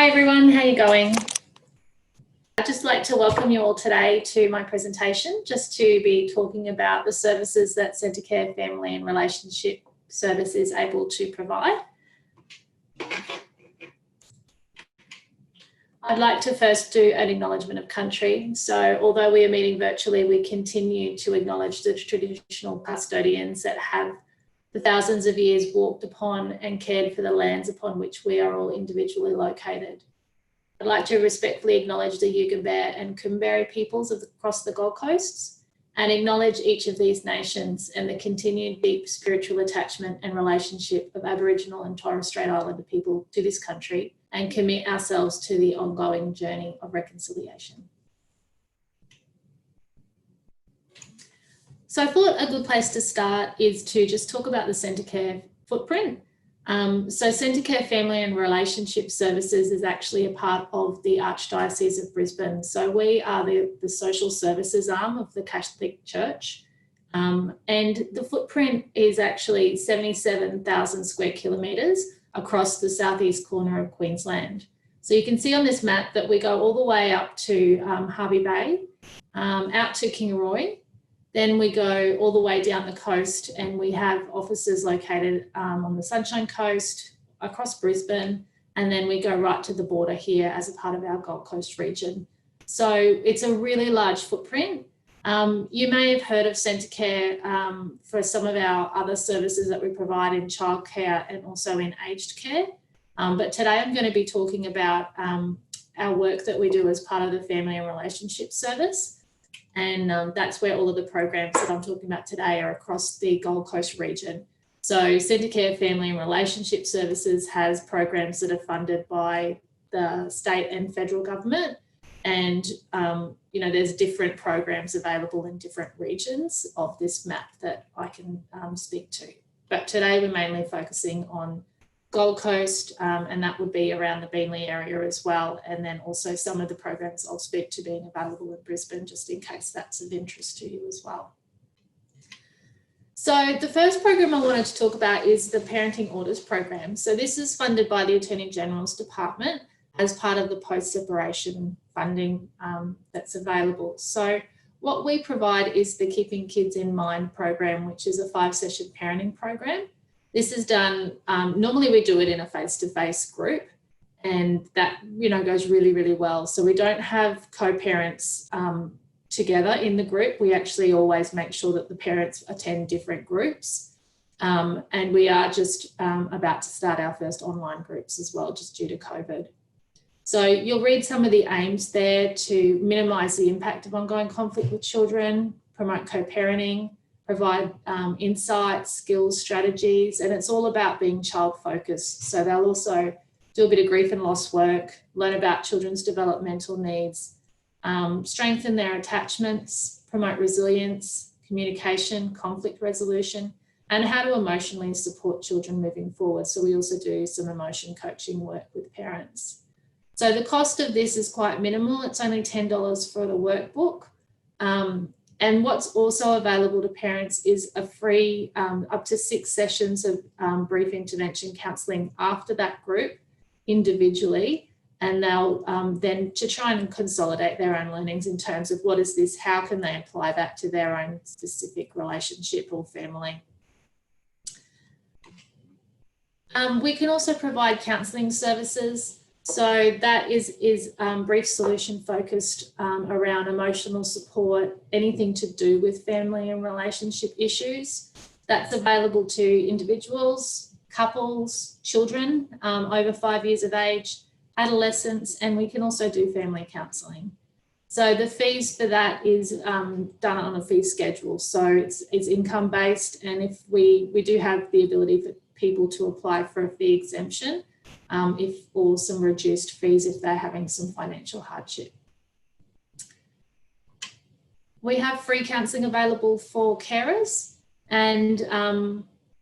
Hi everyone, how are you going? I'd just like to welcome you all today to my presentation, just to be talking about the services that Centacare Family and Relationship Service is able to provide. I'd like to first do an acknowledgement of country. So although we are meeting virtually, we continue to acknowledge the traditional custodians that have for thousands of years walked upon and cared for the lands upon which we are all individually located. I'd like to respectfully acknowledge the Yugambeh and Kumberri peoples across the Gold Coast and acknowledge each of these nations and the continued deep spiritual attachment and relationship of Aboriginal and Torres Strait Islander people to this country, and commit ourselves to the ongoing journey of reconciliation. So I thought a good place to start is to just talk about the Centacare footprint. So Centacare Family and Relationship Services is actually a part of the Archdiocese of Brisbane. So we are the social services arm of the Catholic Church. And the footprint is actually 77,000 square kilometres across the southeast corner of Queensland. So you can see on this map that we go all the way up to Hervey Bay, out to Kingaroy. Then we go all the way down the coast and we have offices located on the Sunshine Coast, across Brisbane, and then we go right to the border here as a part of our Gold Coast region. So it's a really large footprint. You may have heard of Centacare for some of our other services that we provide in childcare and also in aged care. But today I'm going to be talking about our work that we do as part of the Family and Relationship Service. And that's where all of the programs that I'm talking about today are across the Gold Coast region. So Centacare Family and Relationship Services has programs that are funded by the state and federal government. And, there's different programs available in different regions of this map that I can speak to. But today we're mainly focusing on Gold Coast, and that would be around the Beenleigh area as well. And then also some of the programs I'll speak to being available in Brisbane, just in case that's of interest to you as well. So the first program I wanted to talk about is the Parenting Orders program. So this is funded by the Attorney General's Department as part of the post-separation funding that's available. So what we provide is the Keeping Kids in Mind program, which is a 5-session parenting program. This is done, normally we do it in a face-to-face group, and that, goes really, really well. So we don't have co-parents together in the group. We actually always make sure that the parents attend different groups. And we are just about to start our first online groups as well, just due to COVID. So you'll read some of the aims there: to minimise the impact of ongoing conflict with children, promote co-parenting, provide insights, skills, strategies, and it's all about being child focused. So they'll also do a bit of grief and loss work, learn about children's developmental needs, strengthen their attachments, promote resilience, communication, conflict resolution, and how to emotionally support children moving forward. So we also do some emotion coaching work with parents. So the cost of this is quite minimal. It's only $10 for the workbook. And what's also available to parents is a free up to 6 sessions of brief intervention counselling after that group individually. And they'll then to try and consolidate their own learnings in terms of what is this, how can they apply that to their own specific relationship or family. We can also provide counselling services. So that is brief solution focused around emotional support, anything to do with family and relationship issues. That's available to individuals, couples, children over 5 years of age, adolescents, and we can also do family counselling. So the fees for that is done on a fee schedule. So it's income based, and if we do have the ability for people to apply for a fee exemption, or some reduced fees if they're having some financial hardship. We have free counselling available for carers, and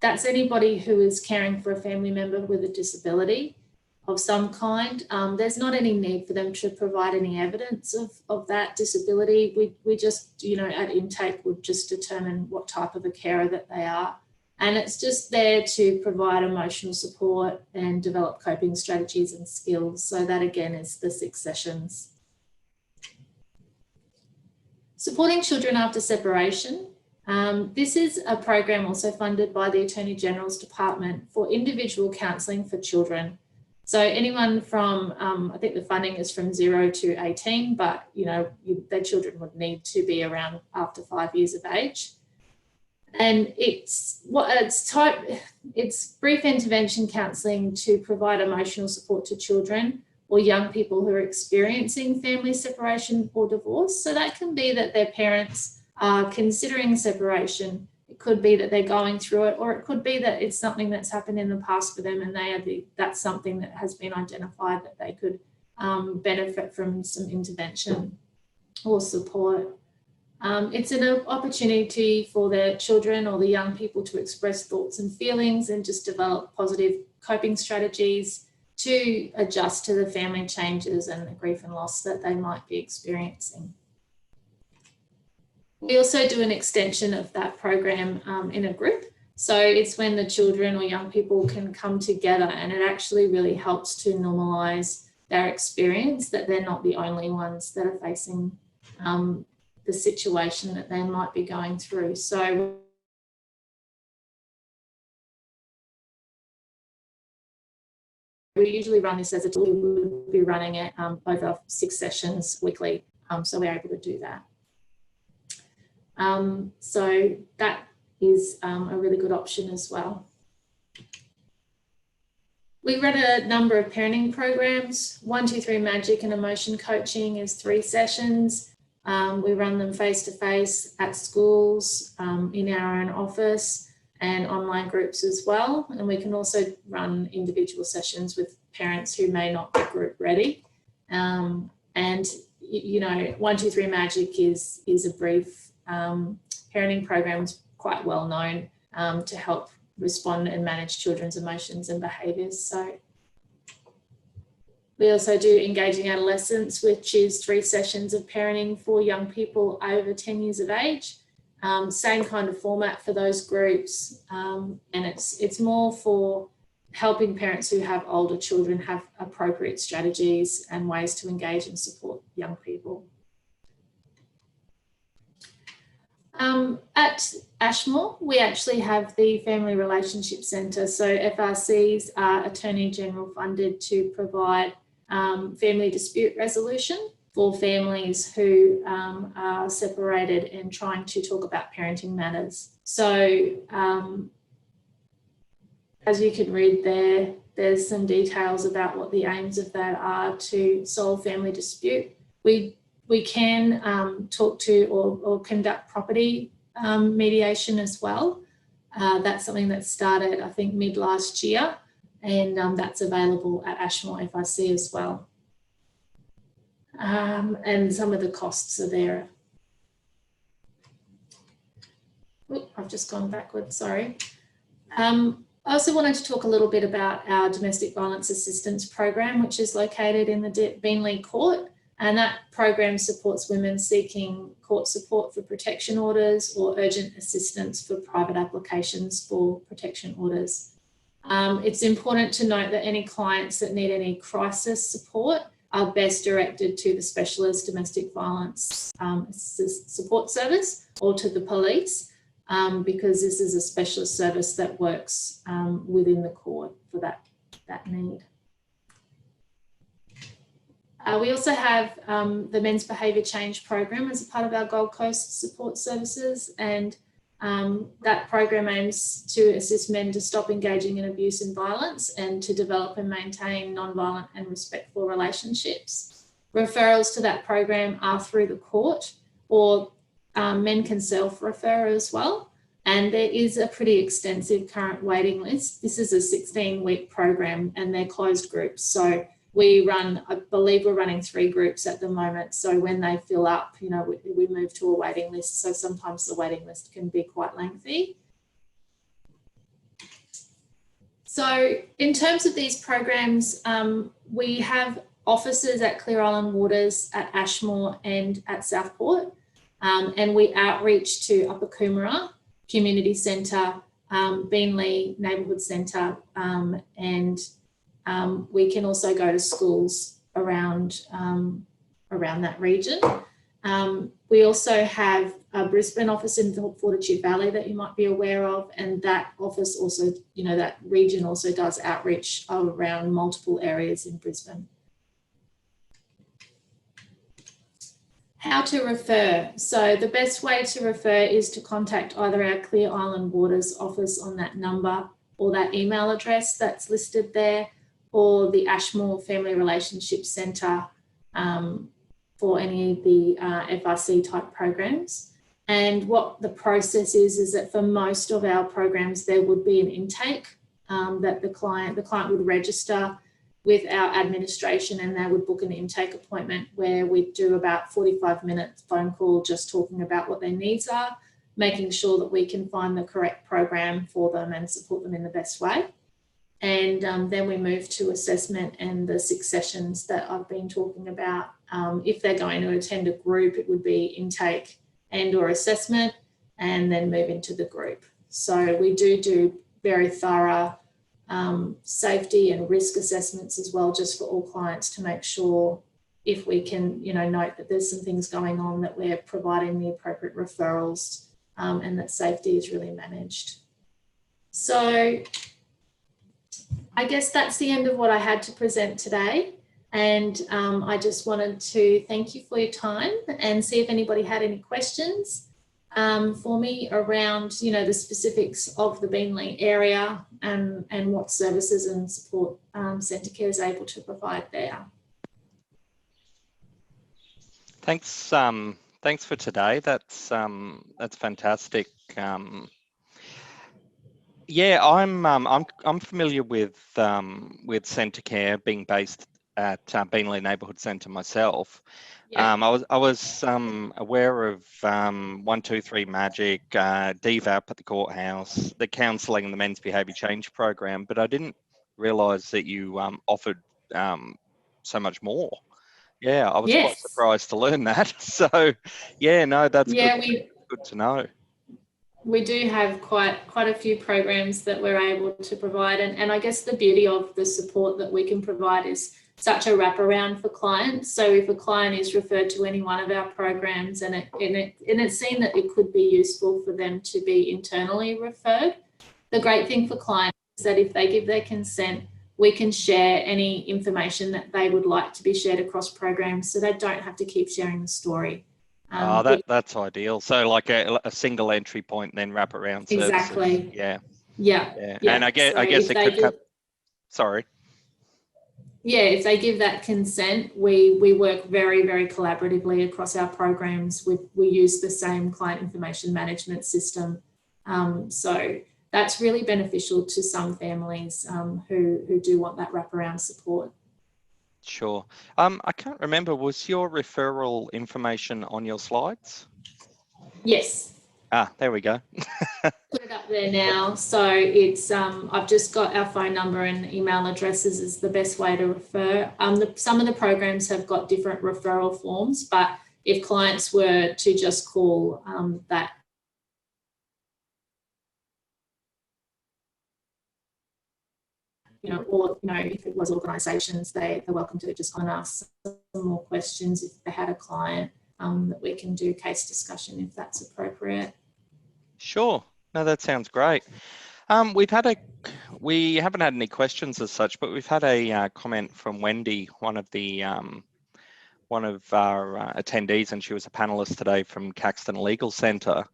that's anybody who is caring for a family member with a disability of some kind. There's not any need for them to provide any evidence of that disability. We just, at intake would just determine what type of a carer that they are. And it's just there to provide emotional support and develop coping strategies and skills. So that again is the 6 sessions. Supporting children after separation. This is a program also funded by the Attorney General's Department for individual counselling for children. So anyone from, I think the funding is from 0 to 18, but their children would need to be around after 5 years of age. And it's brief intervention counselling to provide emotional support to children or young people who are experiencing family separation or divorce. So that can be that their parents are considering separation. It could be that they're going through it, or it could be that it's something that's happened in the past for them and that's something that has been identified that they could benefit from some intervention or support. It's an opportunity for the children or the young people to express thoughts and feelings and just develop positive coping strategies to adjust to the family changes and the grief and loss that they might be experiencing. We also do an extension of that program in a group. So it's when the children or young people can come together, and it actually really helps to normalise their experience, that they're not the only ones that are facing the situation that they might be going through. So we usually run this as a tool. We would be running it over 6 sessions weekly, so we're able to do that. So that is a really good option as well. We run a number of parenting programs. 1, 2, 3 Magic and Emotion Coaching is 3 sessions. We run them face-to-face at schools, in our own office, and online groups as well. And we can also run individual sessions with parents who may not be group ready. And 1, 2, 3 Magic is a brief parenting program, is quite well known to help respond and manage children's emotions and behaviours. So we also do Engaging Adolescence, which is 3 sessions of parenting for young people over 10 years of age. Same kind of format for those groups, and it's more for helping parents who have older children have appropriate strategies and ways to engage and support young people. At Ashmore, we actually have the Family Relationship Centre. So FRCs are Attorney General funded to provide family dispute resolution for families who are separated and trying to talk about parenting matters. So as you can read there, there's some details about what the aims of that are to solve family dispute. We can talk to or conduct property mediation as well. That's something that started, I think, mid last year, and that's available at Ashmore FRC as well. And some of the costs are there. Oop, I've just gone backwards, sorry. I also wanted to talk a little bit about our Domestic Violence Assistance Program, which is located in the Beenleigh Court. And that program supports women seeking court support for protection orders or urgent assistance for private applications for protection orders. It's important to note that any clients that need any crisis support are best directed to the Specialist Domestic Violence Support Service or to the police, because this is a specialist service that works within the court for that need. We also have the Men's Behaviour Change Program as a part of our Gold Coast support services, and that program aims to assist men to stop engaging in abuse and violence and to develop and maintain non-violent and respectful relationships. Referrals to that program are through the court, or men can self-refer as well. And there is a pretty extensive current waiting list. This is a 16-week program and they're closed groups. So we run, I believe we're running 3 groups at the moment. So when they fill up, we move to a waiting list. So sometimes the waiting list can be quite lengthy. So in terms of these programs, we have offices at Clear Island Waters, at Ashmore and at Southport. And we outreach to Upper Coomera Community Centre Beenleigh Neighbourhood Centre, and we can also go to schools around that region. We also have a Brisbane office in Fortitude Valley that you might be aware of, and that office also, that region also does outreach around multiple areas in Brisbane. How to refer. So the best way to refer is to contact either our Clear Island Waters office on that number or that email address that's listed there, or the Ashmore Family Relationship Centre for any of the FRC type programs. And what the process is that for most of our programs, there would be an intake that the client would register with our administration, and they would book an intake appointment where we do about 45-minute phone call just talking about what their needs are, making sure that we can find the correct program for them and support them in the best way. And then we move to assessment and the 6 sessions that I've been talking about. If they're going to attend a group, it would be intake and or assessment, and then move into the group. So we do very thorough safety and risk assessments as well, just for all clients, to make sure if we can, note that there's some things going on, that we're providing the appropriate referrals and that safety is really managed. So I guess that's the end of what I had to present today. And I just wanted to thank you for your time and see if anybody had any questions for me around, the specifics of the Beenleigh area and what services and support Centacare is able to provide there. Thanks. Thanks for today. That's fantastic. Yeah, I'm familiar with Centacare, being based at Beenleigh Neighbourhood Centre myself. Yeah. I was aware of 123 Magic, DVAP at the courthouse, the counselling and the men's behaviour change program, but I didn't realise that you offered so much more. Yeah, I was quite surprised to learn that. So, yeah, no, that's good to know. We do have quite a few programs that we're able to provide, and I guess the beauty of the support that we can provide is such a wraparound for clients. So if a client is referred to any one of our programs and it's seen that it could be useful for them to be internally referred, the great thing for clients is that if they give their consent, we can share any information that they would like to be shared across programs, so they don't have to keep sharing the story. That's ideal. So like a single entry point, then wrap around services. Exactly. Yeah. And I guess it could come. Sorry. Yeah, if they give that consent, we work very, very collaboratively across our programs. We use the same client information management system. So that's really beneficial to some families who do want that wraparound support. Sure. I can't remember, was your referral information on your slides? Yes. There we go. Put it up there now. So it's I've just got our phone number and email addresses is the best way to refer. Some of the programs have got different referral forms, but if clients were to just call that, or if it was organisations, they're welcome to just ask some more questions if they had a client, that we can do case discussion if that's appropriate. Sure. No, that sounds great. We haven't had any questions as such, but we've had a comment from Wendy, one of our attendees, and she was a panelist today from Caxton Legal Centre.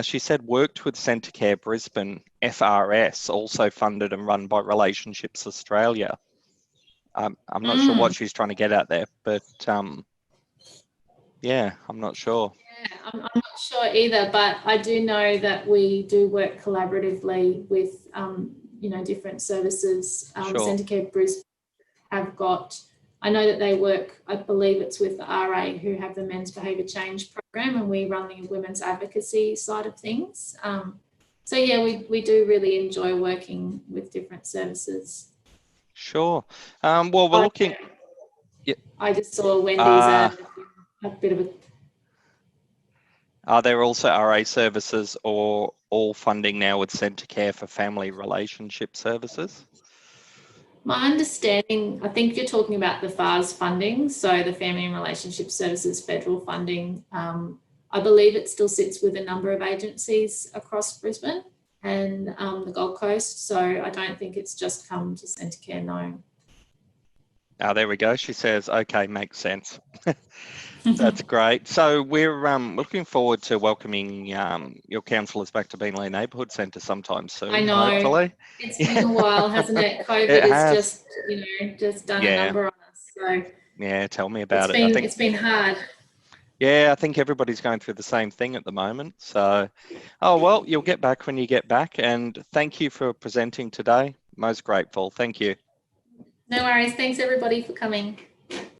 She said worked with Centacare Brisbane, FRS, also funded and run by Relationships Australia. I'm not sure what she's trying to get at there, but yeah, I'm not sure. Yeah, I'm not sure either, but I do know that we do work collaboratively with different services. Sure. Centacare Brisbane have got, I know that they work, I believe it's with the RA who have the men's behaviour change program, and we run the women's advocacy side of things. So yeah, we do really enjoy working with different services. Sure. Well, we're looking. Yeah. I just saw Wendy's a bit of a. Are there also RA services or all funding now with Centacare for family relationship services? My understanding, I think you're talking about the FARS funding, so the Family and Relationship Services federal funding. I believe it still sits with a number of agencies across Brisbane and the Gold Coast, so I don't think it's just come to Centacare, no. Oh, there we go. She says, okay, makes sense. That's great. So we're looking forward to welcoming your counsellors back to Beenleigh Neighbourhood Centre sometime soon, I know. hopefully. It's been a while, hasn't it? COVID It has has. just, just done a number on us. So yeah, tell me about it. it's been hard. Yeah, I think everybody's going through the same thing at the moment. So, oh, well, you'll get back when you get back. And thank you for presenting today. Most grateful. Thank you. No worries. Thanks everybody for coming.